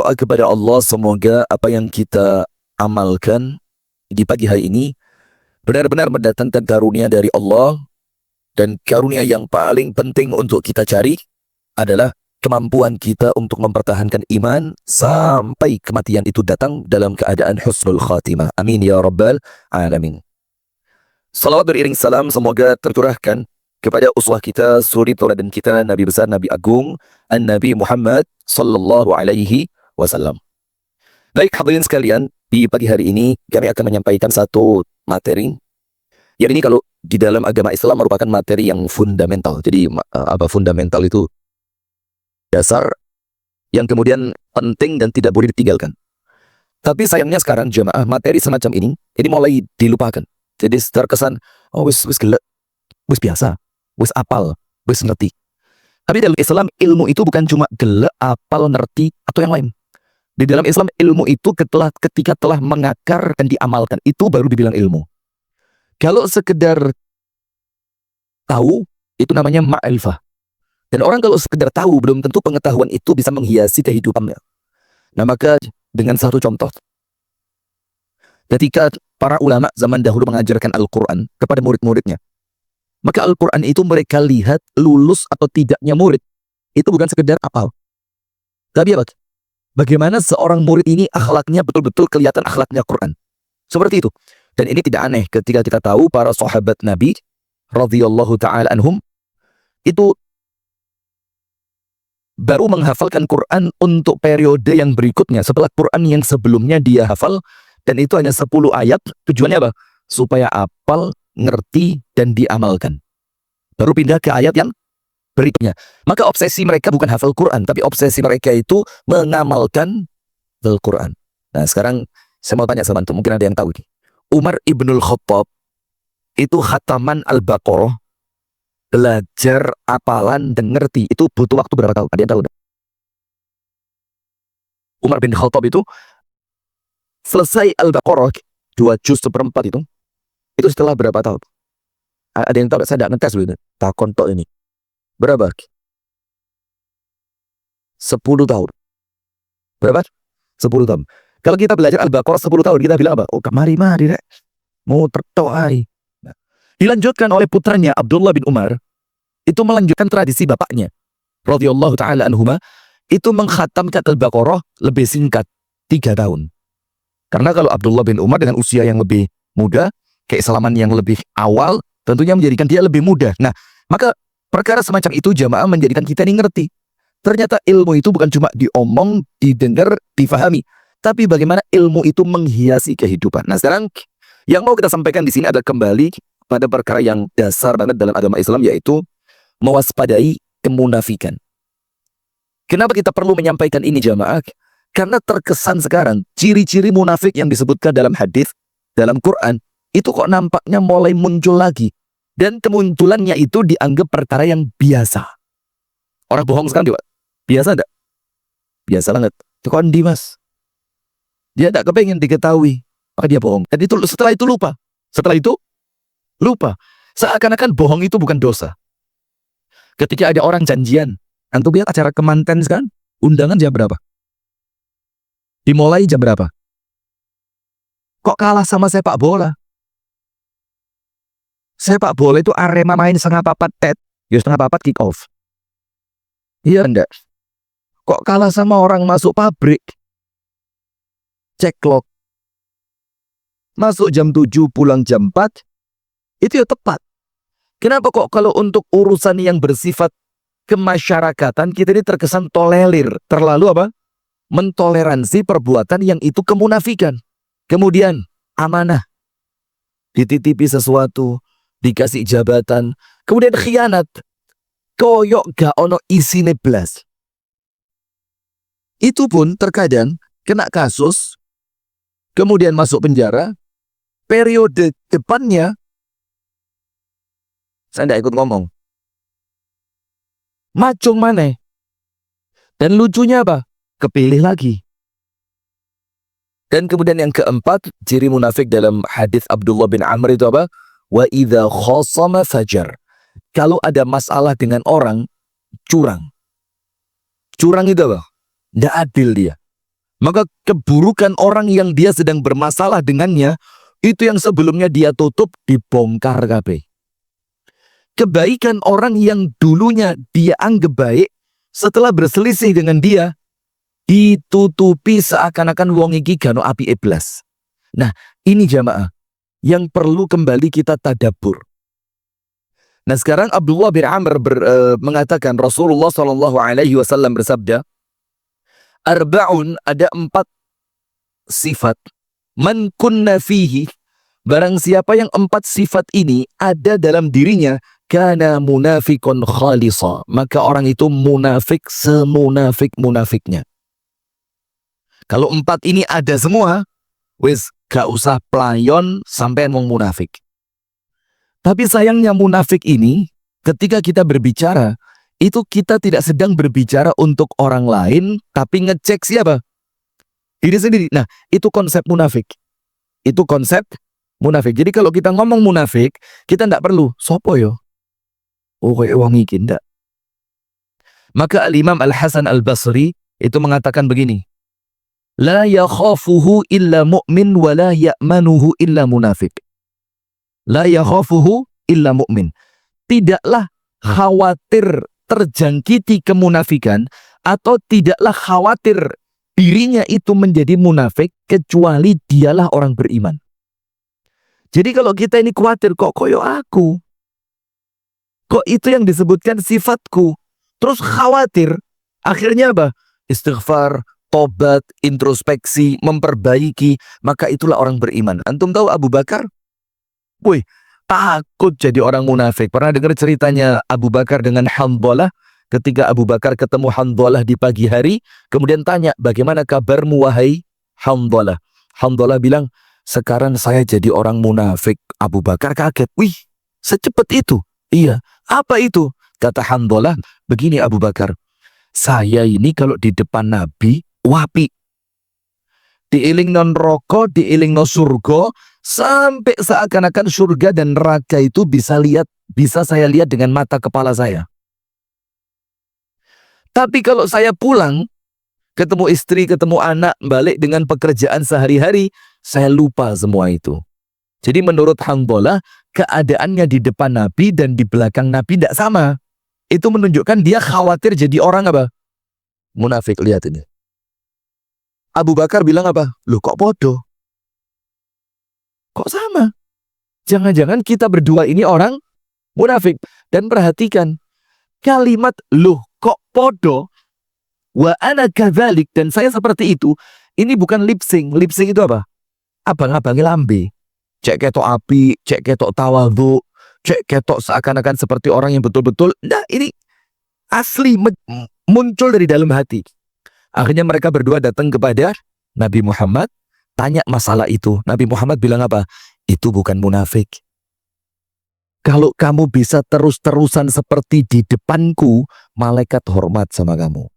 berdoa kepada Allah semoga apa yang kita amalkan di pagi hari ini benar-benar mendatangkan karunia dari Allah, dan karunia yang paling penting untuk kita cari adalah kemampuan kita untuk mempertahankan iman sampai kematian itu datang dalam keadaan husnul khatimah. Amin ya rabbal alamin. Salawat beriring salam semoga tercurahkan kepada uswah kita, suri tauladan kita, Nabi besar, Nabi agung, An-Nabi Muhammad sallallahu alaihi wasallam. Baik hadirin sekalian, di pagi hari ini kami akan menyampaikan satu materi. Yang ini kalau di dalam agama Islam merupakan materi yang fundamental. Jadi apa fundamental itu? Dasar yang kemudian penting dan tidak boleh ditinggalkan. Tapi sayangnya sekarang jemaah, materi semacam ini mulai dilupakan. Jadi terkesan, oh wis gelek, wis biasa, wis apal, wis ngerti. Tapi dalam Islam ilmu itu bukan cuma gelek, apal, ngerti atau yang lain. Di dalam Islam ilmu itu ketika telah mengakar dan diamalkan, itu baru dibilang ilmu. Kalau sekedar tahu, itu namanya ma'rifah. Dan orang kalau sekedar tahu, belum tentu pengetahuan itu bisa menghiasi kehidupannya. Nah maka dengan satu contoh, ketika para ulama zaman dahulu mengajarkan Al-Quran kepada murid-muridnya, maka Al-Quran itu mereka lihat lulus atau tidaknya murid, itu bukan sekedar hafal. Tapi apa? Bagaimana seorang murid ini akhlaknya betul-betul kelihatan akhlaknya Quran. Seperti itu. Dan ini tidak aneh ketika kita tahu para sahabat Nabi radhiyallahu ta'ala anhum itu baru menghafalkan Quran untuk periode yang berikutnya setelah Quran yang sebelumnya dia hafal, dan itu hanya 10 ayat. Tujuannya apa? Supaya hafal, ngerti, dan diamalkan. Baru pindah ke ayat yang berikutnya. Maka obsesi mereka bukan hafal Quran, tapi obsesi mereka itu mengamalkan Al-Quran. Nah sekarang saya mau tanya sama antum, mungkin ada yang tahu nih. Umar ibnul Khattab itu khataman Al-Baqarah, belajar apalan dan ngerti, itu butuh waktu berapa tahun? Ada yang tahu? Umar bin Khattab itu selesai Al-Baqarah 2 juz 1/4 itu setelah berapa tahun? Ada yang tahu? Saya tidak ngetes dulu, takon tok ini. Berapa? 10 tahun. Berapa? 10 tahun. Kalau kita belajar Al-Baqarah 10 tahun, kita bilang apa? Oh, mari rek. Mau tertoai. Nah, dilanjutkan oleh putranya Abdullah bin Umar, itu melanjutkan tradisi bapaknya radhiyallahu taala anhuma, itu mengkhatamkan Al-Baqarah lebih singkat, 3 tahun. Karena kalau Abdullah bin Umar dengan usia yang lebih muda, keislaman yang lebih awal, tentunya menjadikan dia lebih mudah. Nah, maka perkara semacam itu jamaah menjadikan kita ini ngerti. Ternyata ilmu itu bukan cuma diomong, didengar, difahami, tapi bagaimana ilmu itu menghiasi kehidupan. Nah sekarang yang mau kita sampaikan di sini adalah kembali pada perkara yang dasar banget dalam agama Islam, yaitu mewaspadai kemunafikan. Kenapa kita perlu menyampaikan ini jamaah? Karena terkesan sekarang ciri-ciri munafik yang disebutkan dalam hadis, dalam Quran, itu kok nampaknya mulai muncul lagi. Dan kemunculannya itu dianggap perkara yang biasa. Orang bohong sekarang juga biasa enggak? Biasa banget. Itu kondi mas. Dia tidak kepengen diketahui, maka dia bohong. Dan itu setelah itu lupa. Setelah itu lupa. Seakan-akan bohong itu bukan dosa. Ketika ada orang janjian, antum lihat acara kemanten kan? Undangan jam berapa? Dimulai jam berapa? Kok kalah sama sepak bola? Sepak bola itu Arema main 3:30 ya 3:30 kick off. Iya enggak? Kok kalah sama orang masuk pabrik? Cek clock. Masuk jam 7, pulang jam 4. Itu ya tepat. Kenapa kok kalau untuk urusan yang bersifat kemasyarakatan kita ini terkesan tolerir, terlalu apa? Mentoleransi perbuatan yang itu kemunafikan. Kemudian amanah, dititipi sesuatu, dikasih jabatan, kemudian khianat, koyok gak ono isine blas. Itu pun terkadang kena kasus, kemudian masuk penjara, periode depannya saya tidak ikut ngomong, macung maneh. Dan lucunya apa? Kepilih lagi. Dan kemudian yang keempat, ciri munafik dalam hadis Abdullah bin Amr itu apa? Wa idza khasama fajar. Kalau ada masalah dengan orang, curang. Curang itu apa? Tidak adil dia. Maka keburukan orang yang dia sedang bermasalah dengannya, itu yang sebelumnya dia tutup, dibongkar kabeh. Kebaikan orang yang dulunya dia anggap baik, setelah berselisih dengan dia, ditutupi seakan-akan wong iki gano api iblas. Nah, ini jamaah yang perlu kembali kita tadabbur. Nah, sekarang Abdullah bin Amr mengatakan Rasulullah SAW bersabda, arba'un, ada 4 sifat, man kunna fihi, barang siapa yang 4 sifat ini ada dalam dirinya, kana munafikun khalisa, maka orang itu munafik semunafik-munafiknya. Kalau 4 ini ada semua, wis gak usah playon sampai wong munafik. Tapi sayangnya munafik ini, ketika kita berbicara, itu kita tidak sedang berbicara untuk orang lain, tapi ngecek siapa? Diri sendiri. Nah, itu konsep munafik. Itu konsep munafik. Jadi kalau kita ngomong munafik, kita tidak perlu sopo yo. Oh, kayak wong iki ndak. Maka Al-Imam Al-Hasan Al-Basri itu mengatakan begini, la yakhafuhu illa mu'min wa la ya'manuhu illa munafik. La yakhafuhu illa mu'min. Tidaklah khawatir terjangkiti kemunafikan atau tidaklah khawatir dirinya itu menjadi munafik kecuali dialah orang beriman. Jadi kalau kita ini khawatir, kok koyo aku, kok itu yang disebutkan sifatku, terus khawatir, akhirnya apa? Istighfar, tobat, introspeksi, memperbaiki, maka itulah orang beriman. Antum tahu Abu Bakar? Wih, takut jadi orang munafik. Pernah dengar ceritanya Abu Bakar dengan Hanzalah? Ketika Abu Bakar ketemu Hanzalah di pagi hari, kemudian tanya, bagaimana kabarmu wahai Hanzalah? Hanzalah bilang, sekarang saya jadi orang munafik. Abu Bakar kaget. Wih, secepat itu? Iya. Apa itu? Kata Hanzalah, begini Abu Bakar, saya ini kalau di depan Nabi, wapi. Diiling non roko, diiling no surga, sampai seakan-akan surga dan neraka itu bisa saya lihat dengan mata kepala saya. Tapi kalau saya pulang, ketemu istri, ketemu anak, balik dengan pekerjaan sehari-hari, saya lupa semua itu. Jadi menurut Hanzalah, keadaannya di depan Nabi dan di belakang Nabi tidak sama. Itu menunjukkan dia khawatir jadi orang apa? Munafik. Lihat ini. Abu Bakar bilang apa? Loh, kok bodoh? Kok sama? Jangan-jangan kita berdua ini orang munafik. Dan perhatikan kalimat loh kok bodoh, wa ana kadzalik, dan saya seperti itu. Ini bukan lip sync. Lip sync itu apa? Abang-abangi lambe. Cek ketok api, cek ketok tawadhu, cek ketok seakan-akan seperti orang yang betul-betul. Nah, ini asli muncul dari dalam hati. Akhirnya mereka berdua datang kepada Nabi Muhammad, tanya masalah itu. Nabi Muhammad bilang apa? Itu bukan munafik. Kalau kamu bisa terus-terusan seperti di depanku, malaikat hormat sama kamu.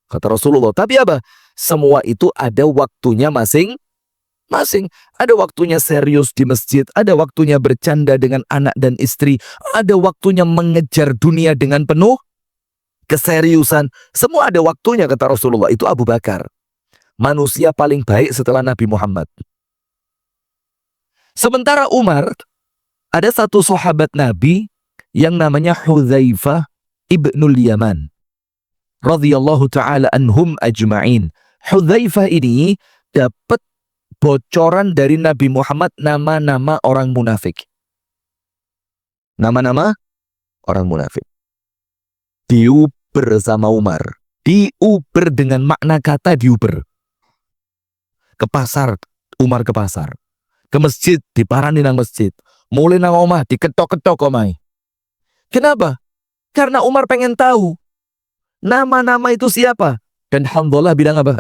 Kata Rasulullah. Tapi apa? Semua itu ada waktunya masing-masing. Ada waktunya serius di masjid, ada waktunya bercanda dengan anak dan istri, ada waktunya mengejar dunia dengan penuh keseriusan. Semua ada waktunya, kata Rasulullah. Itu Abu Bakar, manusia paling baik setelah Nabi Muhammad. Sementara Umar, ada satu sahabat Nabi yang namanya Hudzaifah ibnul Yaman radhiyallahu ta'ala anhum ajma'in. Hudzaifah ini dapat bocoran dari Nabi Muhammad nama-nama orang munafik. Nama-nama orang munafik. Diuber sama Umar. Diuber dengan makna kata diuber. Ke pasar, Umar ke pasar. Ke masjid, diparani nang masjid. Mulai nang omah, diketok-ketok omai. Kenapa? Karena Umar pengen tahu nama-nama itu siapa. Dan Hanzalah bilang apa?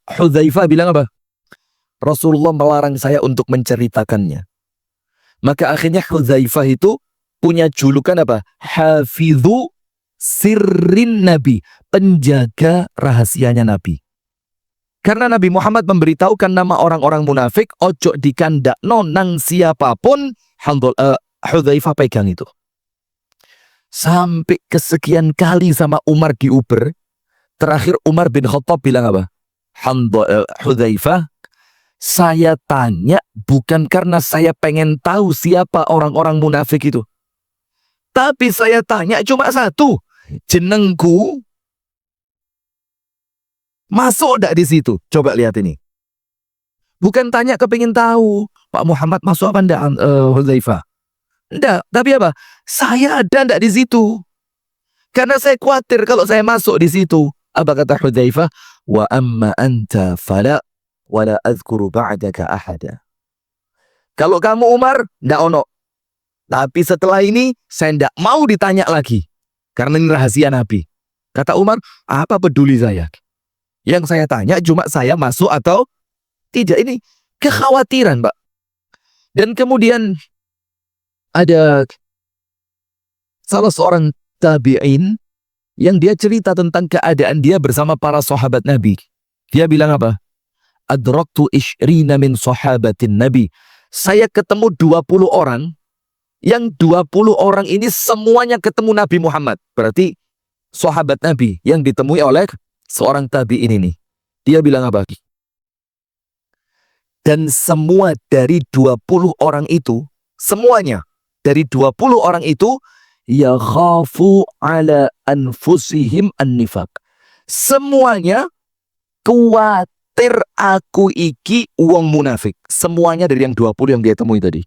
Hudzaifah bilang apa? Rasulullah melarang saya untuk menceritakannya. Maka akhirnya Hudzaifah itu punya julukan apa? Hafidhu sirrin Nabi, penjaga rahasianya Nabi. Karena Nabi Muhammad memberitahukan nama orang-orang munafik, ojo dikandakno nang siapapun, Hudzaifah pegang itu. Sampai kesekian kali sama Umar diuber, terakhir Umar bin Khattab bilang apa? Hudzaifah, saya tanya bukan karena saya pengen tahu siapa orang-orang munafik itu. Tapi saya tanya cuma satu, jenengku masuk enggak di situ? Coba lihat ini. Bukan tanya kepingin tahu, Pak Muhammad masuk apa enggak Hudzaifah? Enggak, tapi apa? Saya ada enggak di situ? Karena saya khawatir kalau saya masuk di situ. Apa kata Hudzaifah? Wa amma anta fala wala azkuru ba'daka ahada. Kalau kamu Umar, enggak ono. Tapi setelah ini saya enggak mau ditanya lagi. Karena ini rahasia Nabi. Kata Umar, apa peduli saya? Yang saya tanya cuma saya masuk atau tidak. Ini kekhawatiran, Pak. Dan kemudian ada salah seorang tabi'in yang dia cerita tentang keadaan dia bersama para sahabat Nabi. Dia bilang apa? Adraktu ishrina min sahabatin Nabi. Saya ketemu 20 orang, yang 20 orang ini semuanya ketemu Nabi Muhammad. Berarti sahabat Nabi yang ditemui oleh seorang tabi'in ini. Dia bilang apa? Dan semua dari 20 orang itu, semuanya dari 20 orang itu, yakhafu ala anfusihim an-nifaq. Semuanya kuatir aku iki wong munafik. Semuanya dari yang 20 yang dia temui tadi.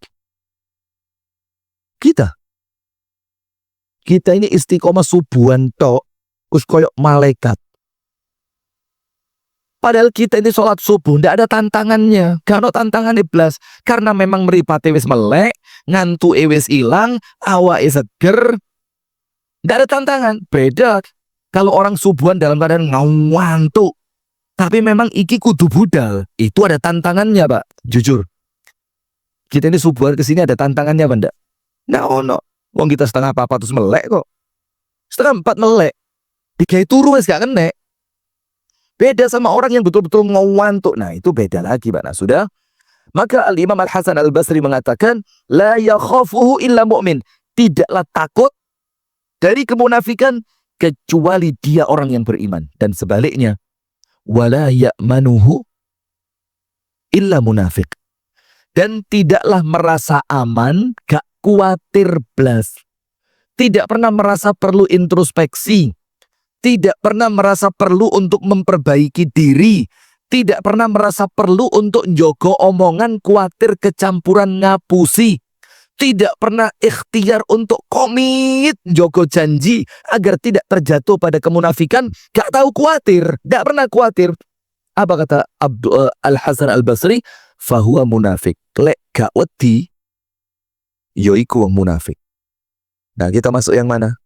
Kita ini istiqomah subuhan tok, kus koyok malaikat. Padahal kita ini sholat subuh, tidak ada tantangannya. Gak ada tantangan iblas. Karena memang meripate wis melek, ngantu wis ilang, awak seger. Tidak ada tantangan. Beda kalau orang subuhan dalam keadaan ngantuk. Tapi memang iki kudu budal. Itu ada tantangannya, Pak. Jujur. Kita ini subuhan kesini ada tantangannya, Pak. Nggak? Nggak ono. Wong kita setengah apa terus melek kok. Setengah 4 melek. 3 turu wis gak kena. Beda sama orang yang betul-betul ngantuk. Nah, itu beda lagi, Pak. Nah, sudah. Maka Al-Imam Al-Hasan Al-Basri mengatakan, la yakhafuhu illa mu'min. Tidaklah takut dari kemunafikan kecuali dia orang yang beriman. Dan sebaliknya, wala ya'manuhu illa munafik. Dan tidaklah merasa aman, gak khawatir blas. Tidak pernah merasa perlu introspeksi. Tidak pernah merasa perlu untuk memperbaiki diri. Tidak pernah merasa perlu untuk njogo omongan, khawatir kecampuran ngapusi. Tidak pernah ikhtiar untuk komit njogo janji agar tidak terjatuh pada kemunafikan. Gak tahu khawatir. Gak pernah khawatir. Apa kata Al-Hasan Al-Basri? Fahuwa munafik. Lek gak wedi, yoiku wong munafik. Nah, kita masuk yang mana?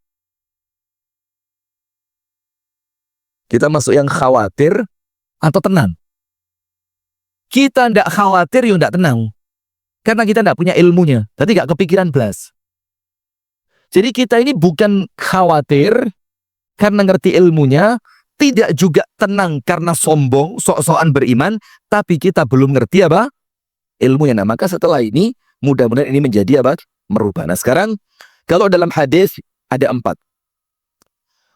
Kita masuk yang khawatir atau tenang? Kita tidak khawatir, ya tidak tenang. Karena kita tidak punya ilmunya. Tadi gak kepikiran belas. Jadi kita ini bukan khawatir karena ngerti ilmunya. Tidak juga tenang karena sombong, sok-sokan beriman. Tapi kita belum ngerti apa? Ilmunya. Nah, maka setelah ini, mudah-mudahan ini menjadi apa? Merubah. Nah, sekarang, kalau dalam hadis ada 4.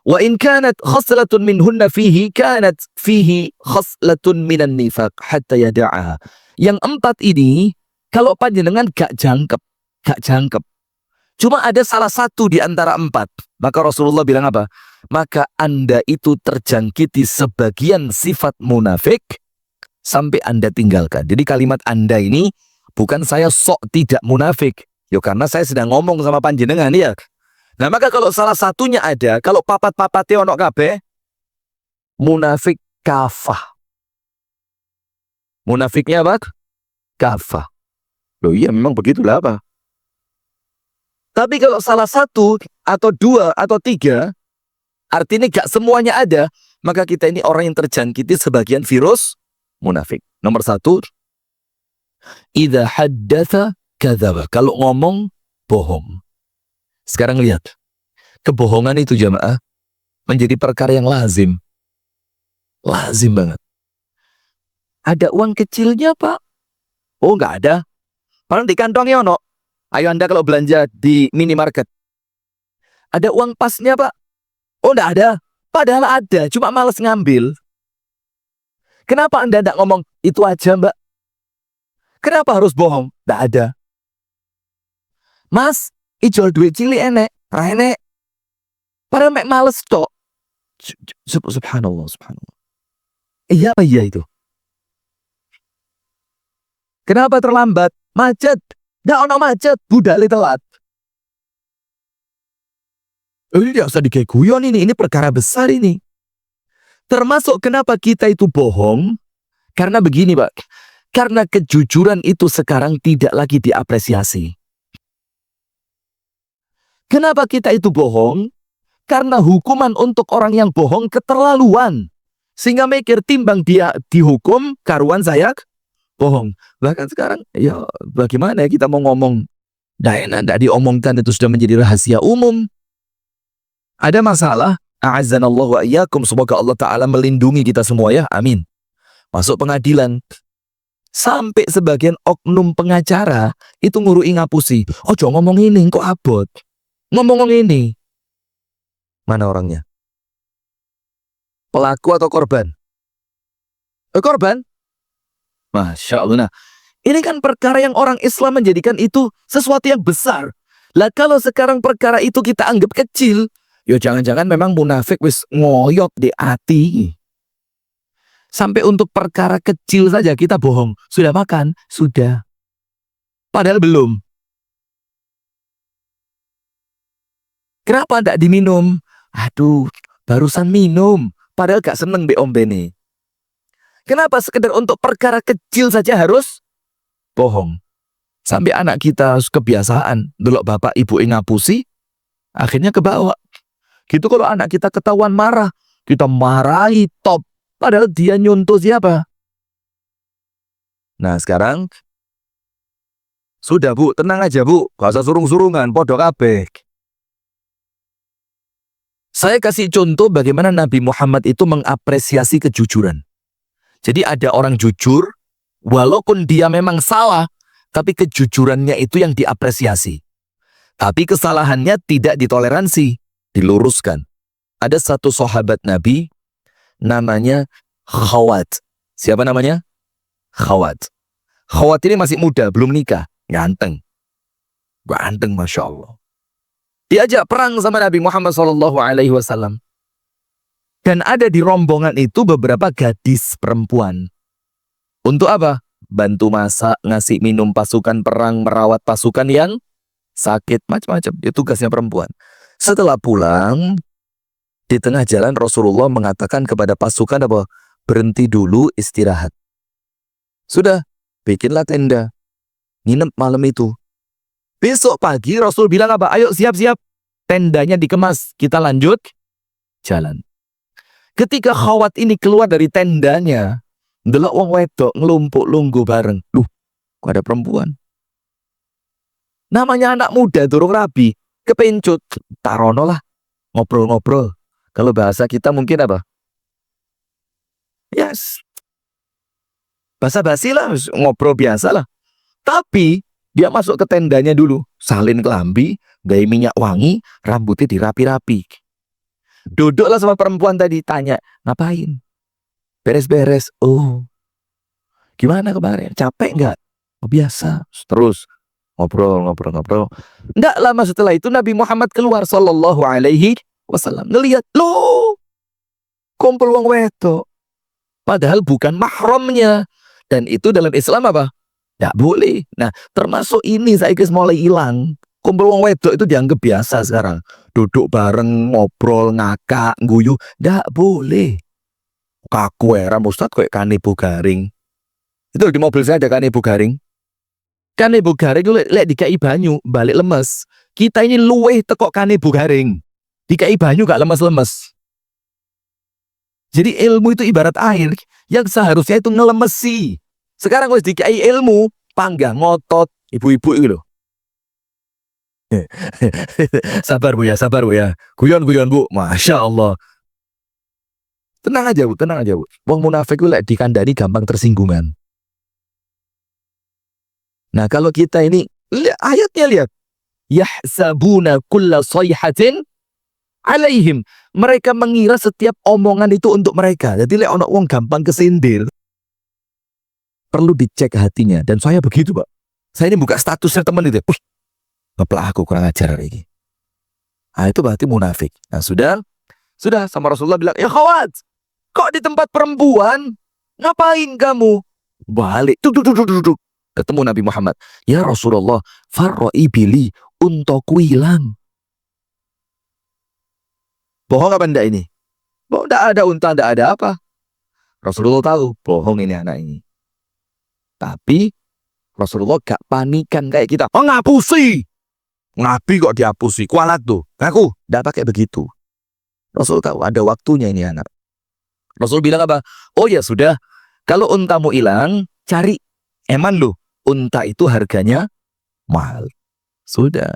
Wa in kanat khaslatun minhunna fihi kanat fihi khaslatun minan nifaq hatta yada'aha. Yang 4 ini kalau panjenengan gak jangkep. Cuma ada salah satu di antara 4. Maka Rasulullah bilang apa? Maka Anda itu terjangkiti sebagian sifat munafik sampai Anda tinggalkan. Jadi kalimat Anda ini bukan saya sok tidak munafik. Ya karena saya sedang ngomong sama panjenengan ya. Nah, maka kalau salah satunya ada, kalau papat-papatnya ono kabeh, munafik kafah. Munafiknya apa? Kafah. Loh iya memang begitulah apa? Tapi kalau salah satu, atau 2, atau 3, artinya gak semuanya ada, maka kita ini orang yang terjangkiti sebagian virus munafik. Nomor 1, idza haddatsa kadzaba. Kalau ngomong, bohong. Sekarang lihat, kebohongan itu jamaah menjadi perkara yang lazim. Lazim banget. Ada uang kecilnya, Pak? Oh, nggak ada. Padahal di kantongnya ono. Ayo Anda kalau belanja di minimarket. Ada uang pasnya, Pak? Oh, nggak ada. Padahal ada, cuma malas ngambil. Kenapa Anda tidak ngomong, itu aja Mbak? Kenapa harus bohong? Tidak ada. Mas, ijol duit cilik enek. Enek. Padahal mek males tok. Subhanallah, subhanallah. Iya apa iya itu? Kenapa terlambat? Macet. Nggak ono macet, budale telat. Ini tidak usah dikayak guyon ini perkara besar ini. Termasuk kenapa kita itu bohong, karena begini Pak, karena kejujuran itu sekarang tidak lagi diapresiasi. Kenapa kita itu bohong? Karena hukuman untuk orang yang bohong keterlaluan. Sehingga mikir timbang dia dihukum, karuan saya bohong. Bahkan sekarang, ya bagaimana ya kita mau ngomong? Tidak diomongkan, itu sudah menjadi rahasia umum. Ada masalah, a'azzanallahu wa iyyakum, semoga Allah Ta'ala melindungi kita semua ya, amin. Masuk pengadilan, sampai sebagian oknum pengacara itu ngurui ngapusi. Ojo ngomong ini, kok abot. Ngomong ini. Mana orangnya? Pelaku atau korban? Korban? Masya Allah. Nah, ini kan perkara yang orang Islam menjadikan itu sesuatu yang besar. Lah kalau sekarang perkara itu kita anggap kecil, ya jangan-jangan memang munafik wis ngoyok di hati. Sampai untuk perkara kecil saja kita bohong. Sudah makan? Sudah. Padahal belum. Kenapa tidak diminum? Aduh, barusan minum. Padahal gak seneng be ombene. Kenapa sekedar untuk perkara kecil saja harus bohong? Sampai anak kita kebiasaan. Delok bapak ibu ngapusi, akhirnya kebawa. Gitu kalau anak kita ketahuan marah, kita marahi top. Padahal dia nyuntuh siapa? Nah sekarang, sudah Bu, tenang aja Bu. Gak usah surung-surungan, podo kabeh. Saya kasih contoh bagaimana Nabi Muhammad itu mengapresiasi kejujuran. Jadi ada orang jujur, walaupun dia memang salah, tapi kejujurannya itu yang diapresiasi. Tapi kesalahannya tidak ditoleransi, diluruskan. Ada satu sahabat Nabi, namanya Khawat. Siapa namanya? Khawat. Khawat ini masih muda, belum nikah. Ganteng. Ganteng, Masya Allah. Diajak perang sama Nabi Muhammad SAW. Dan ada di rombongan itu beberapa gadis perempuan. Untuk apa? Bantu masak, ngasih minum pasukan perang, merawat pasukan yang sakit, macam-macam. Itu tugasnya perempuan. Setelah pulang, di tengah jalan Rasulullah mengatakan kepada pasukan apa? Berhenti dulu, istirahat. Sudah, bikinlah tenda. Nginep malam itu. Besok pagi Rasul bilang apa? Ayo siap-siap. Tendanya dikemas. Kita lanjut jalan. Ketika Khawat ini keluar dari tendanya, ndelok wong wedok ngelumpuk lungguh bareng. Duh, kok ada perempuan? Namanya anak muda durung rabi, kepencut. Tarono lah, ngobrol-ngobrol. Kalau bahasa kita mungkin apa? Yes. Basa-basi lah, ngobrol biasa lah. Tapi dia masuk ke tendanya dulu, salin kelambi, gaya minyak wangi, rambutnya dirapi-rapi. Duduklah sama perempuan tadi, tanya, ngapain? Beres-beres. Oh, gimana kemarin? Capek nggak? Oh, biasa. Terus ngobrol. Nggak lama setelah itu Nabi Muhammad keluar Sallallahu Alaihi Wasallam. Ngelihat, loh, kumpul wong wedok. Padahal bukan mahramnya. Dan itu dalam Islam apa? Nggak boleh. Nah, termasuk ini saya mulai hilang. Kumpul wong wedok itu dianggap biasa sekarang. Duduk bareng, ngobrol, ngakak, guyu. Nggak boleh. Kaku era Ustadz kayak Kanebo Garing. Itu di mobil saya ada Kanebo Garing. Kanebo Garing itu lek dikai banyu, balik lemes. Kita ini luweh tekok Kanebo Garing. Dikai banyu gak lemes-lemes. Jadi ilmu itu ibarat air yang seharusnya itu ngelemesi. Sekarang harus dikai ilmu, panggang, ngotot, ibu-ibu itu loh. Sabar Bu ya. Guyon Bu, Masya Allah. Tenang aja Bu. Wong munafik itu lek dikandani gampang tersinggungan. Nah kalau kita ini, ayatnya lihat. Yahsabuna kulla sayhatin alaihim. Mereka mengira setiap omongan itu untuk mereka. Jadi lek ono wong gampang kesindir. perlu dicek hatinya. Dan saya begitu, Pak. Saya ini buka statusnya teman itu. Wih, ngeplak aku kurang ajar hari ini. Nah, itu berarti munafik. Nah, sudah sama Rasulullah bilang, ya Khawat, kok di tempat perempuan? Ngapain kamu? Balik, duduk. Ketemu Nabi Muhammad. Ya Rasulullah, farra'i bili, untaku hilang. Bohong apa enggak ini? Bohong, enggak ada unta, enggak ada apa. Rasulullah tahu, bohong ini anak ini. Tapi Rasulullah gak panikan kayak kita. Oh, ngapusi. Nabi kok dihapusi. Kualat tuh. Aku enggak pakai begitu. Rasul tahu ada waktunya ini anak. Rasul bilang apa? Oh ya sudah, kalau untamu hilang, cari. Eman loh, unta itu harganya mahal. Sudah.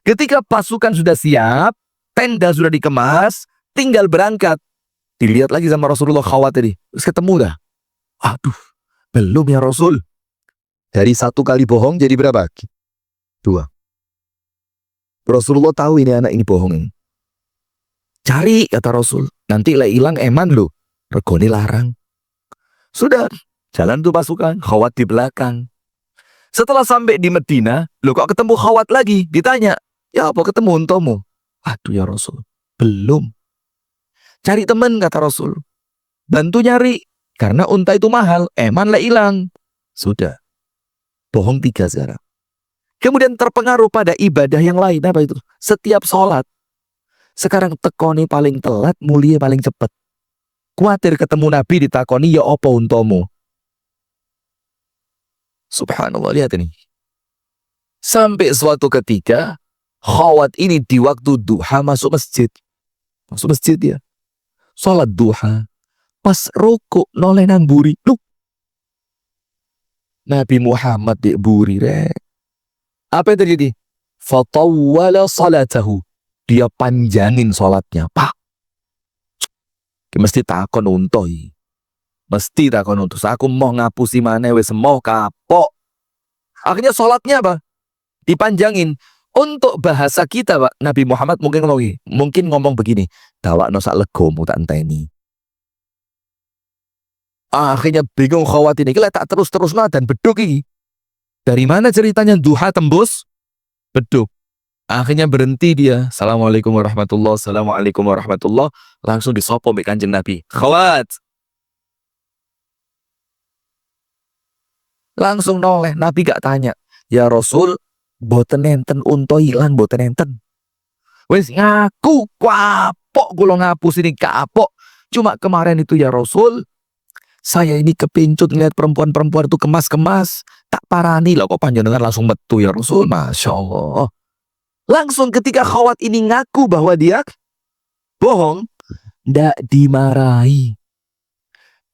Ketika pasukan sudah siap, tenda sudah dikemas, tinggal berangkat. Dilihat lagi sama Rasulullah Khawat tadi. Terus ketemu dah. Aduh, belum ya Rasul. Dari 1 kali bohong jadi berapa? 2. Rasulullah tahu ini anak ini bohong. Cari, kata Rasul. Nanti lah hilang eman loh. Regoni larang. Sudah, jalan tuh pasukan. Khawat di belakang. Setelah sampai di Medina, loh kok ketemu Khawat lagi? Ditanya, ya apa ketemu untamu? Aduh ya Rasul, belum. Cari teman, kata Rasul. Bantu nyari. Karena unta itu mahal. Eman lah hilang. Sudah. Bohong 3 sekarang. Kemudian terpengaruh pada ibadah yang lain. Apa itu? Setiap sholat. Sekarang tekoni paling telat, mulia paling cepat. Kuatir ketemu Nabi ditakoni, ya apa untamu? Subhanallah, lihat ini. Sampai suatu ketika, Khawat ini di waktu duha masuk masjid. Masuk masjid ya. Sholat duha. Pas rukuk noleh nang buri. Loh. Nabi Muhammad di buri. Apa yang terjadi? Fatawwala salatahu. Dia panjangin sholatnya. Pak. Mesti takon untoi. Mesti takon untus. Aku mau ngapusi mana wes mau kapok. Akhirnya sholatnya apa? Dipanjangin. Untuk bahasa kita, Pak, Nabi Muhammad mungkin ngomong begini. Dawak nosak legomu tak enteni. Akhirnya bingung Khawat ini. Kita tak terus dan beduk ini. Dari mana ceritanya duha tembus? Beduk. Akhirnya berhenti dia. Assalamualaikum warahmatullahi wabarakatuh. Assalamualaikum warahmatullahi wabarakatuh. Langsung disopo mbek Kanjeng Nabi. Khawat. Langsung noleh. Nabi gak tanya. Ya Rasul, boten enten unta hilang, boten enten. Wes ngaku kapok kula ngapus ini kapok. Cuma kemarin itu ya Rasul, saya ini kepincut ngeliat perempuan-perempuan itu kemas-kemas. Tak parani lah kok panjenengan langsung metu ya Rasul. Masya Allah. Langsung ketika Khawat ini ngaku bahwa dia bohong, ndak dimarahi,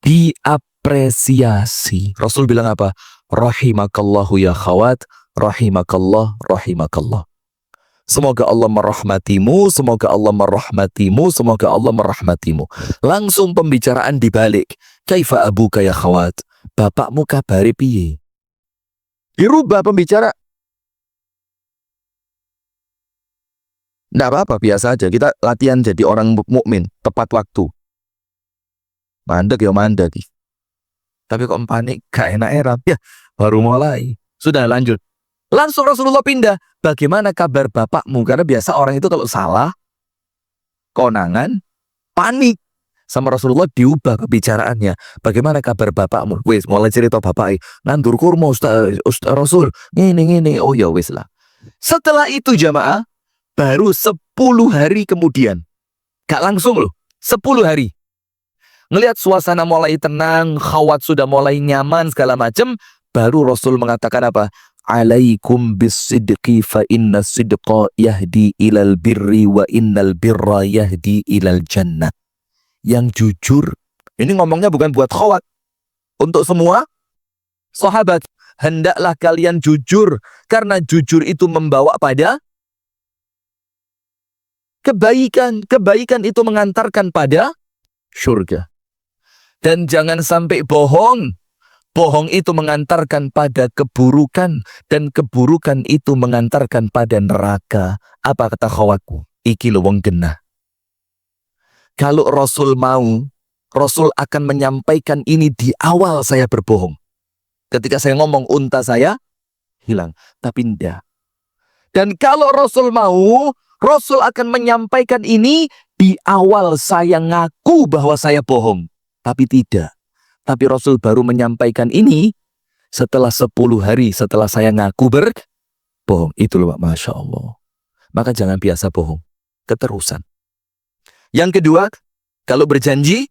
diapresiasi. Rasul bilang apa? Rahimakallahu ya Khawat, rahimakallah, rahimakallah. Semoga Allah merahmatimu, semoga Allah merahmatimu, semoga Allah merahmatimu. Langsung pembicaraan dibalik. Kaifa abuka ya Khawat? Bapakmu kabari piye? Dirubah pembicara. Nggak apa-apa, biasa aja. Kita latihan jadi orang mukmin tepat waktu. Mandek ya mandek. Tapi kok panik, gak enak erap. Ya, baru mulai. Sudah lanjut. Langsung Rasulullah pindah. Bagaimana kabar bapakmu? Karena biasa orang itu kalau salah, konangan, panik. Sama Rasulullah diubah pembicaraannya. Bagaimana kabar bapakmu? Wis, mulai cerita bapak. Nandur kurma Ustaz Rasul. Ngene. Oh ya wis lah. Setelah itu jamaah, baru 10 hari kemudian. Gak langsung loh. 10 hari. Ngelihat suasana mulai tenang, Khawat sudah mulai nyaman segala macam, baru Rasul mengatakan apa? Alaikum bisidqi fa inna sidqa yahdi ilal birri wa innal birra yahdi ilal jannah. Yang jujur, ini ngomongnya bukan buat Khawat. Untuk semua sahabat, hendaklah kalian jujur, karena jujur itu membawa pada kebaikan. Kebaikan itu mengantarkan pada surga. Dan jangan sampai bohong. Bohong itu mengantarkan pada keburukan. Dan keburukan itu mengantarkan pada neraka. Apa kata Khawatku? Iki lo wong genah. Kalau Rasul mau, Rasul akan menyampaikan ini di awal saya berbohong. Ketika saya ngomong, unta saya hilang. Tapi tidak. Dan kalau Rasul mau, Rasul akan menyampaikan ini di awal saya ngaku bahwa saya bohong. Tapi tidak. Tapi Rasul baru menyampaikan ini setelah 10 hari setelah saya ngaku berbohong. Itu loh Pak, Masya Allah. Maka jangan biasa bohong. Keterusan. Yang kedua, kalau berjanji,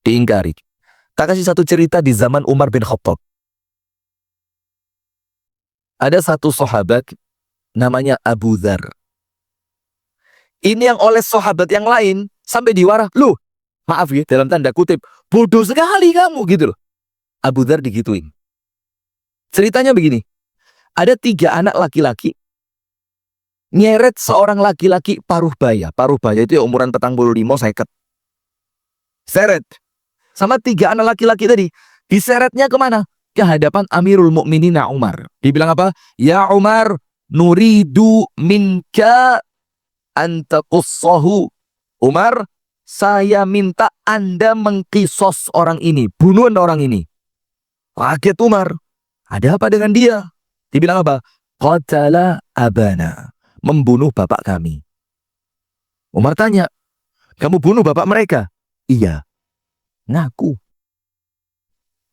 diingkari. Tak kasih satu cerita di zaman Umar bin Khattab. Ada satu sahabat namanya Abu Dzar. Ini yang oleh sahabat yang lain sampai diwarah. Loh, maaf ya, dalam tanda kutip, bodoh sekali kamu gitu loh. Abu Dzar digituin. Ceritanya begini. Ada 3 anak laki-laki nyeret seorang laki-laki paruh baya. Paruh baya itu ya umuran 45 seket. Seret. Sama 3 anak laki-laki tadi. Diseretnya kemana? Ke hadapan Amirul Mukminin Umar. Dibilang apa? Ya Umar, nuridu minka antaqussahu. Umar, saya minta Anda mengkisos orang ini. Bunuh orang ini. Kaget Umar. Ada apa dengan dia? Dibilang apa? Qatala abana. Membunuh bapak kami. Umar tanya, kamu bunuh bapak mereka? Iya. Ngaku.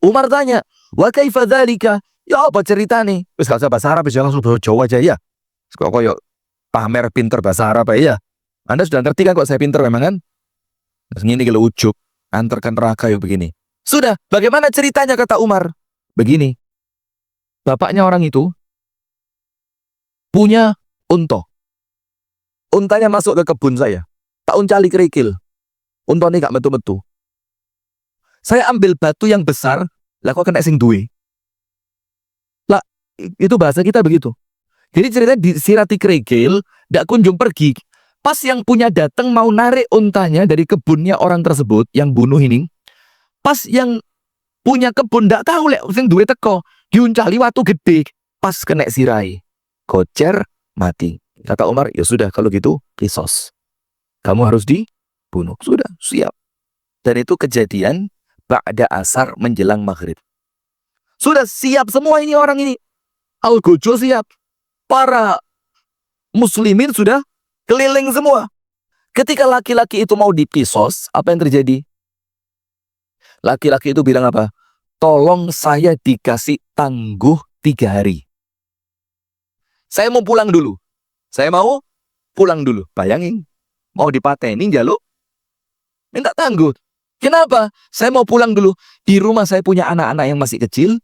Umar tanya, wa kaifa dzalika? Ya apa cerita nih? Wis gak usah bahasa Arab, jangan langsung bahasa Jawa aja ya. Kok koyo pamer pinter bahasa Arab ya. Anda sudah ngerti kan kok saya pinter memang kan? Terus ini kalau ujub, antarkan neraka ya begini. Sudah, bagaimana ceritanya kata Umar? Begini. Bapaknya orang itu punya unta. Untanya masuk ke kebun saya. Tak uncali kerikil. Untanya gak metu-metu. Saya ambil batu yang besar, lah kok kena sing duwe. Lah, itu bahasa kita begitu. Jadi ceritanya disirati kerikil, ndak kunjung pergi. Pas yang punya datang mau narik untanya dari kebunnya orang tersebut yang bunuh ini. Pas yang punya kebun ndak tahu lek sing duwe teko, diuncali watu gede, pas kena sirai. Gocer, mati. Kata Umar, ya sudah kalau gitu kisos. Kamu harus dibunuh. Sudah, siap. Dan itu kejadian ba'da asar menjelang maghrib. Sudah siap semua ini orang ini. Al-Gojo siap. Para muslimin sudah keliling semua. Ketika laki-laki itu mau dikisos, apa yang terjadi? Laki-laki itu bilang apa? Tolong saya dikasih tangguh 3 hari. Saya mau pulang dulu. Saya mau pulang dulu. Bayangin. Mau dipatenin jaluk. Minta tangguh. Kenapa? Saya mau pulang dulu. Di rumah saya punya anak-anak yang masih kecil.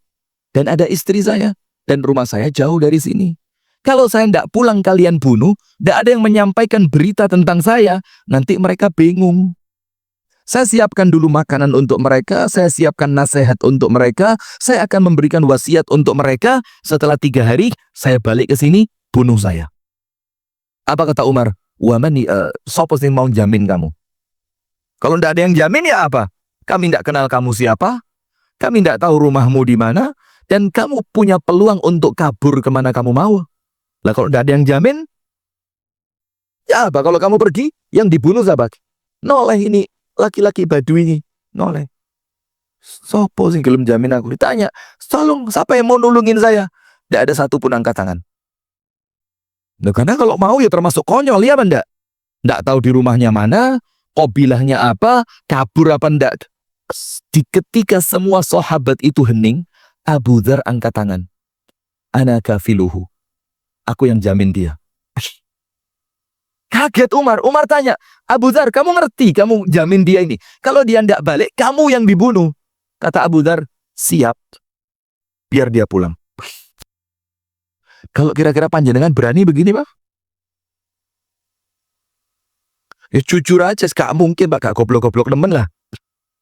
Dan ada istri saya. Dan rumah saya jauh dari sini. Kalau saya tidak pulang kalian bunuh. Tidak ada yang menyampaikan berita tentang saya. Nanti mereka bingung. Saya siapkan dulu makanan untuk mereka. Saya siapkan nasihat untuk mereka. Saya akan memberikan wasiat untuk mereka. Setelah 3 hari saya balik ke sini. Bunuh saya. Apa kata Umar? Wamani, sopo sing mau jamin kamu? Kalau tidak ada yang jamin ya apa? Kami tidak kenal kamu siapa, kami tidak tahu rumahmu di mana, dan kamu punya peluang untuk kabur kemana kamu mau. Lah kalau tidak ada yang jamin, ya apa? Kalau kamu pergi, yang dibunuh siapa? Noleh ini, laki-laki Badui ini, noleh. Sopo sing gelem jamin aku? Ditanya, tolong, siapa yang mau nulungin saya? Tidak ada satupun angkat tangan. Nah, karena kalau mau ya termasuk konyol, ya apa enggak? Enggak tahu di rumahnya mana, qabilahnya apa, kabur apa enggak. Di ketika semua sahabat itu hening, Abu Dzar angkat tangan. Ana kafiluhu. Aku yang jamin dia. Kaget Umar. Umar tanya, Abu Dzar, kamu ngerti kamu jamin dia ini? Kalau dia enggak balik, kamu yang dibunuh. Kata Abu Dzar, siap. Biar dia pulang. Kalau kira-kira panjenengan berani begini, Pak? Ya jujur aja, gak mungkin Pak, gak goblok-goblok nemen lah.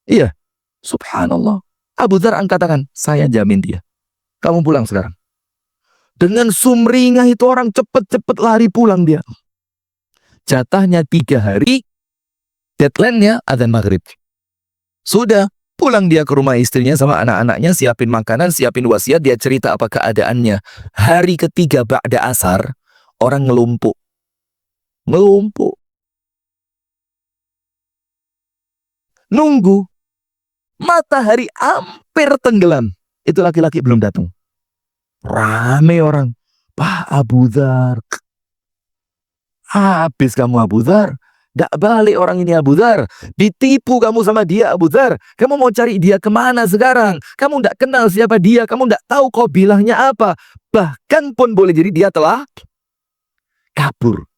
Iya, subhanallah. Abu Dzar angkat tangan, saya jamin dia. Kamu pulang sekarang. Dengan sumringah itu orang cepet-cepet lari pulang dia. Jatahnya 3 hari, deadline-nya adzan maghrib. Sudah, pulang dia ke rumah istrinya sama anak-anaknya, siapin makanan, siapin wasiat, dia cerita apa keadaannya. Hari ketiga ba'da asar, orang ngelumpuk. Ngelumpuk. Nunggu. Matahari hampir tenggelam. itu laki-laki belum datang. Rame orang. Pak Abu Dzar. Habis kamu Abu Dzar. Nggak balik orang ini Abu Dzar. Ditipu kamu sama dia Abu Dzar. Kamu mau cari dia kemana sekarang? Kamu nggak kenal siapa dia. Kamu nggak tahu kau bilangnya apa. Bahkan pun boleh jadi dia telah kabur.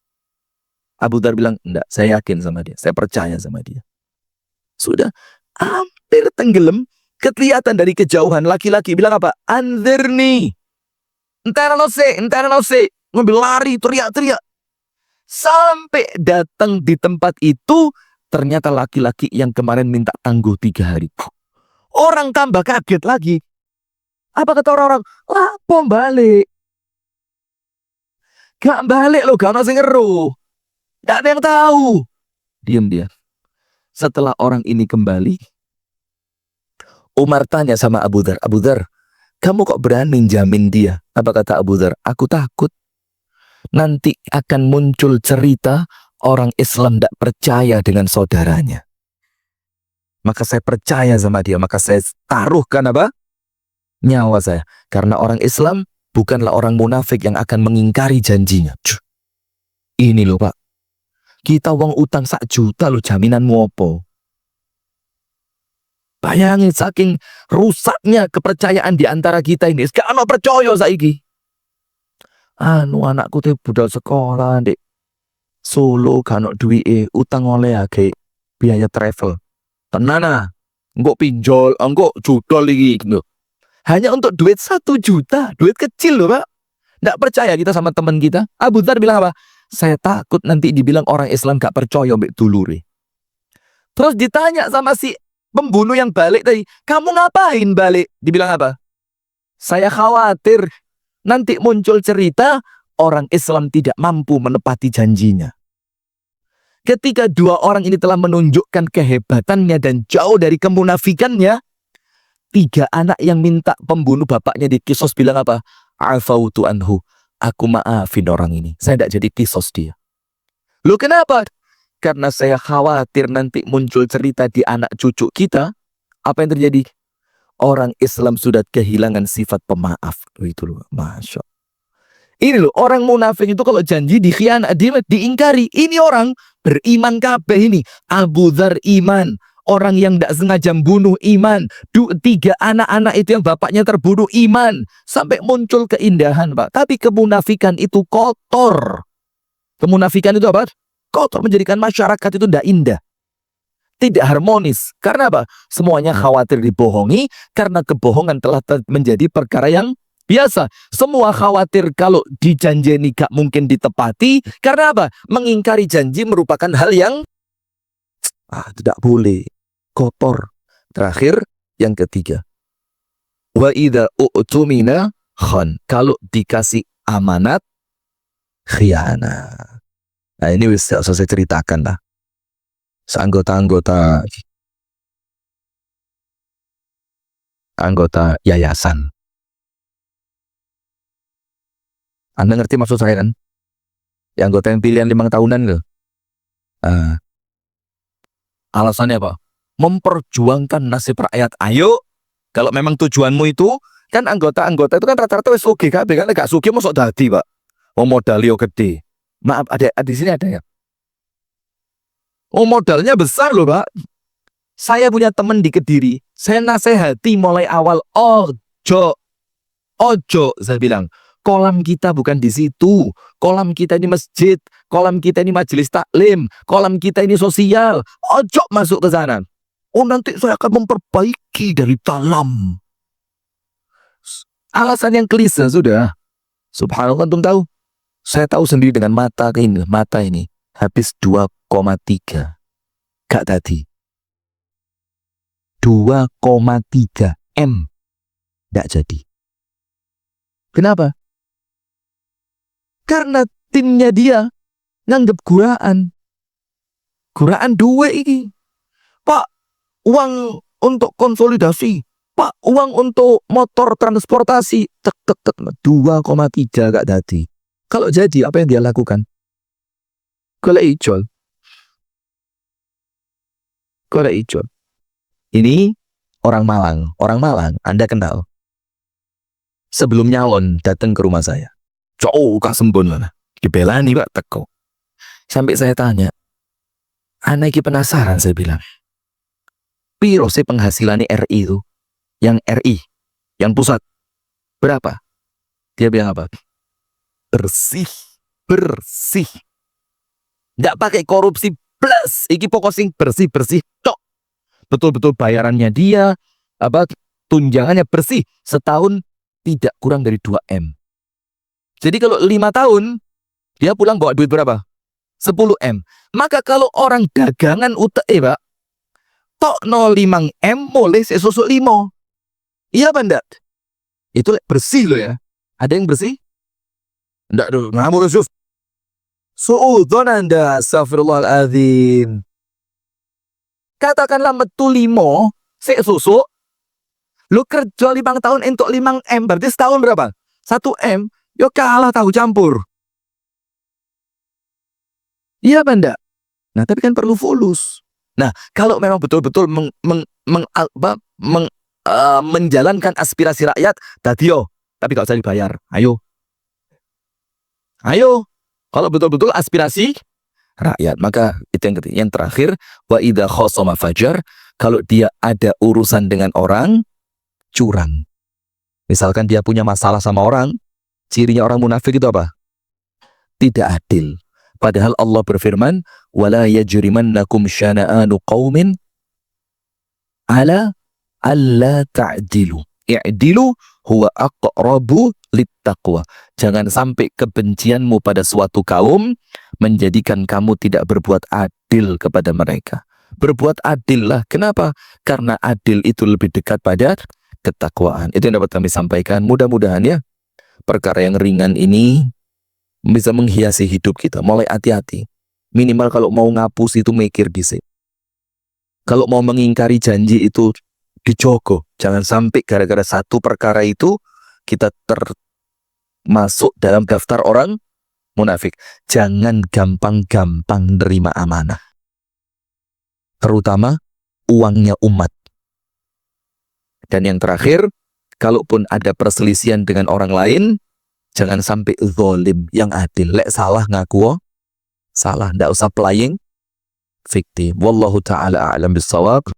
Abu Dzar bilang, enggak, saya yakin sama dia. Saya percaya sama dia. Sudah hampir tenggelam. Kelihatan dari kejauhan laki-laki bilang apa? Anzirni. Entara no se. Ngambil lari, teriak-teriak. Sampai datang di tempat itu, ternyata laki-laki yang kemarin minta tangguh 3 hari. Orang tambah kaget lagi. Apa kata orang-orang? Lapo balik. Gak balik loh, gak ada yang ngeruh. Gak ada yang tahu. Diam dia. Setelah orang ini kembali, Umar tanya sama Abu Dzar, Abu Dzar, kamu kok berani jamin dia? Apa kata Abu Dzar? Aku takut nanti akan muncul cerita orang Islam tidak percaya dengan saudaranya. Maka saya percaya sama dia. Maka saya taruhkan apa? Nyawa saya. Karena orang Islam bukanlah orang munafik yang akan mengingkari janjinya. Ini loh Pak. Kita wong utang 1 juta loh, jaminanmu opo? Bayangin saking rusaknya kepercayaan di antara kita ini. Gak ana percaya saiki. Anakku tuh budal sekolah di Solo gak ono duwike, utang oleh age biaya travel. Tenan engko pinjol, engko judol iki gitu. Hanya untuk duit 1 juta, duit kecil loh Pak. Nggak percaya kita sama teman kita. Abu Dzar bilang apa? Saya takut nanti dibilang orang Islam gak percaya mbek dulure. Terus ditanya sama si pembunuh yang balik tadi, kamu ngapain balik? Dibilang apa? Saya khawatir nanti muncul cerita orang Islam tidak mampu menepati janjinya. Ketika 2 orang ini telah menunjukkan kehebatannya dan jauh dari kemunafikannya, 3 anak yang minta pembunuh bapaknya di kisos bilang apa? Afautu anhu. Aku maafin orang ini. Saya tidak jadi kisos dia. Loh kenapa? Karena saya khawatir nanti muncul cerita di anak cucu kita. Apa yang terjadi? Orang Islam sudah kehilangan sifat pemaaf. Itu loh, Masya Allah. Ini loh, orang munafik itu kalau janji dikhianat, diingkari. Ini orang beriman kabeh ini. Abu Dzar iman. Orang yang tidak sengaja bunuh iman. 3 anak-anak itu yang bapaknya terbunuh iman. Sampai muncul keindahan Pak. Tapi kemunafikan itu kotor. Kemunafikan itu apa? Kotor, menjadikan masyarakat itu tidak indah. Tidak harmonis. Karena apa? Semuanya khawatir dibohongi. Karena kebohongan telah menjadi perkara yang biasa. Semua khawatir kalau dijanjeni gak mungkin ditepati. Karena apa? Mengingkari janji merupakan hal yang tidak boleh. Kotor. Terakhir, yang ketiga. Wa idza u'tumina khan. Kalau dikasih amanat, khianat. Nah ini bisa saya ceritakan lah. Anggota yayasan. Anda ngerti maksud saya kan? Ya, anggota yang pilihan 5 tahunan loh. Alasannya apa? Memperjuangkan nasib rakyat. Ayo, kalau memang tujuanmu itu, kan anggota-anggota itu kan rata-rata wis sugih kabeh, kan gak sugih mosok dadi, Pak. Modal yo gede. Maaf, ada di sini ada ya. Modalnya besar loh Pak. Saya punya teman di Kediri. Saya nasihati mulai awal. Ojo. Saya bilang. Kolam kita bukan di situ. Kolam kita ini masjid. Kolam kita ini majelis taklim. Kolam kita ini sosial. Ojo masuk ke sana. Nanti saya akan memperbaiki dari dalam. Alasan yang klise sudah. Subhanallah, antum tahu. Saya tahu sendiri dengan mata ini. Habis 2,3. Gak tadi. 2,3 M. Gak jadi. Kenapa? Karena timnya dia nganggep guraan. Guraan duwe ini. Pak, uang untuk konsolidasi. Pak, uang untuk motor transportasi. Tek 2,3 gak tadi. Kalau jadi, apa yang dia lakukan? Golek ijol. Ini orang Malang. Anda kenal. sebelum nyalon datang ke rumah saya. Cok, kak sembun lah. Dibelani pak teko. Sampai saya tanya, anak iki penasaran, saya bilang. Piro sih penghasilannya RI itu? Yang RI, yang pusat. Berapa? Dia bilang apa? Bersih. Bersih. Nggak pakai korupsi plus. Iki pokoknya bersih-bersih. Cok. Betul-betul bayarannya dia, tunjangannya bersih. Setahun tidak kurang dari 2M. Jadi kalau 5 tahun, dia pulang bawa duit berapa? 10M. Maka kalau orang dagangan UTE, Pak, tok 05M boleh sesusuk 5. Iya apa enggak? Itu bersih loh ya. Ada yang bersih? Enggak dong, ngamuk Yusuf. Suudon Anda, astagfirullahaladzim. Katakanlah metu 5, sesusuk. Lu kerja 5 tahun untuk 5M, berarti setahun berapa? 1M. Yo kalah tahu campur. Iya apa enggak? Nah, tapi kan perlu fulus. Nah, kalau memang betul-betul menjalankan aspirasi rakyat, dadio, tapi gak usah dibayar. Ayo. Ayo. Kalau betul-betul aspirasi rakyat, maka itu yang terakhir, wa idza khasama fajar, kalau dia ada urusan dengan orang, curang. Misalkan dia punya masalah sama orang, cirinya orang munafik itu apa? Tidak adil. Padahal Allah berfirman, wala yajrimannakum syana'anu qaumin ala alla ta'dilu. I'dilu huwa aqrabu littaqwa. Jangan sampai kebencianmu pada suatu kaum menjadikan kamu tidak berbuat adil kepada mereka. Berbuat adil lah. Kenapa? Karena adil itu lebih dekat pada ketakwaan. Itu yang dapat kami sampaikan. Mudah-mudahan ya, perkara yang ringan ini bisa menghiasi hidup kita. Mulai hati-hati. Minimal kalau mau ngapus itu mikir dhisik. Kalau mau mengingkari janji itu dijogo. Jangan sampai gara-gara satu perkara itu kita termasuk dalam daftar orang munafik. Jangan gampang-gampang nerima amanah. Terutama uangnya umat. Dan yang terakhir, kalaupun ada perselisihan dengan orang lain, jangan sampai zalim, yang adil. Lek salah ngaku, salah. Nggak usah playing victim. Wallahu ta'ala a'lam bissawab.